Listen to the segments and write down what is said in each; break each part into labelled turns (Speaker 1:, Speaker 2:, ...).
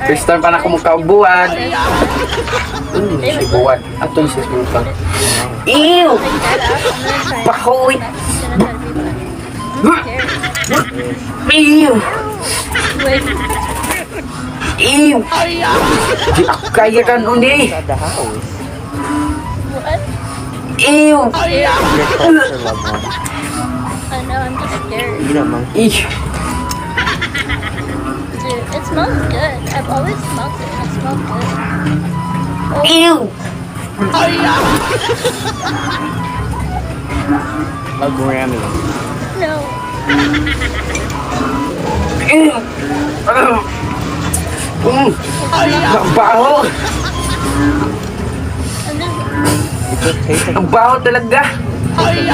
Speaker 1: First time pa na ako magkaubuan. Si buwan. Ato si Sultan. Ew! Pahoy! Ew! Ew! Di ako kaya ka nun eh.
Speaker 2: At the house.
Speaker 3: What?
Speaker 1: Ew!
Speaker 2: Your culture, loved one.
Speaker 3: I know, I'm just scared.
Speaker 2: You don't monkey.
Speaker 1: Ew!
Speaker 3: Dude, it smells good. I've always smelled it. It smells good.
Speaker 1: Ew!
Speaker 2: A Grammy.
Speaker 3: No.
Speaker 1: Ew! Nabaho!
Speaker 3: I'm just...
Speaker 2: It just tastes like
Speaker 1: Ang baho talaga!
Speaker 3: I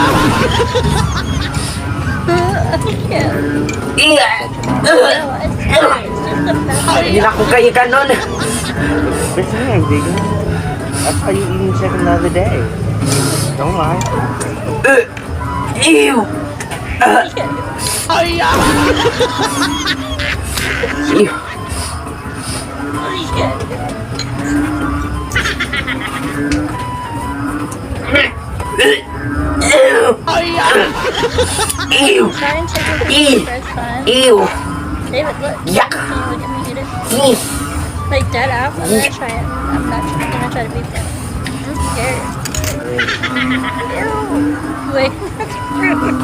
Speaker 3: can't.
Speaker 1: Iya!
Speaker 3: No, I swear. It's just a mess.
Speaker 1: Hindi na ako kaya ka nun.
Speaker 2: Bitch, you ain't vegan. That's how you eating chicken the other day. Don't lie.
Speaker 1: Ew! Ew! Ew!
Speaker 3: Trying chicken for
Speaker 1: Ew.
Speaker 3: the first time.
Speaker 1: Ew!
Speaker 3: David, look.
Speaker 1: Yuck.
Speaker 3: Can you look at me eat it?
Speaker 1: Ew!
Speaker 3: Like dead ass. I'm gonna try it. I'm not gonna try to beat them. I'm scared. Ew. Wait, that's rude.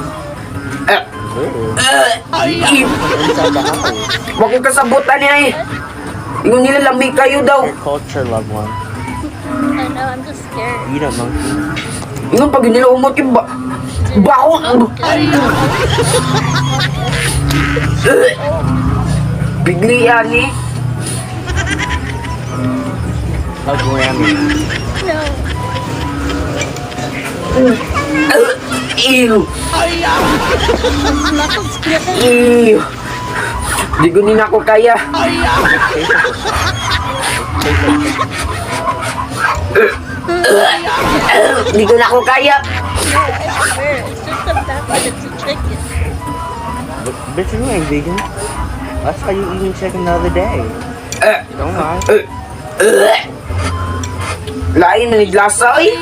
Speaker 2: Ooh.
Speaker 1: Ew!
Speaker 2: Inside the house.
Speaker 1: Huwag kong kasabutan niya eh! Yung nilalamig kayo daw!
Speaker 2: Your culture, loved one.
Speaker 3: I know, I'm just scared.
Speaker 2: You don't monkey.
Speaker 1: Yung pag nilaumot yung baho! Bigli yan eh!
Speaker 2: A Grammy.
Speaker 3: No.
Speaker 1: Ew!
Speaker 3: It smells good.
Speaker 1: Ew! Di ko din ako kaya! Di ko na ako kaya!
Speaker 3: No, I swear. It's just a mess, but it's a chicken.
Speaker 2: Bitch, you ain't vegan. That's how you eating chicken the other day. Don't lie.
Speaker 1: Lain na niglasa eh!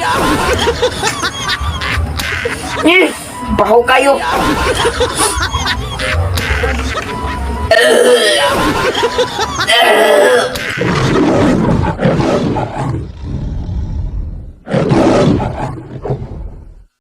Speaker 1: Baho kayo!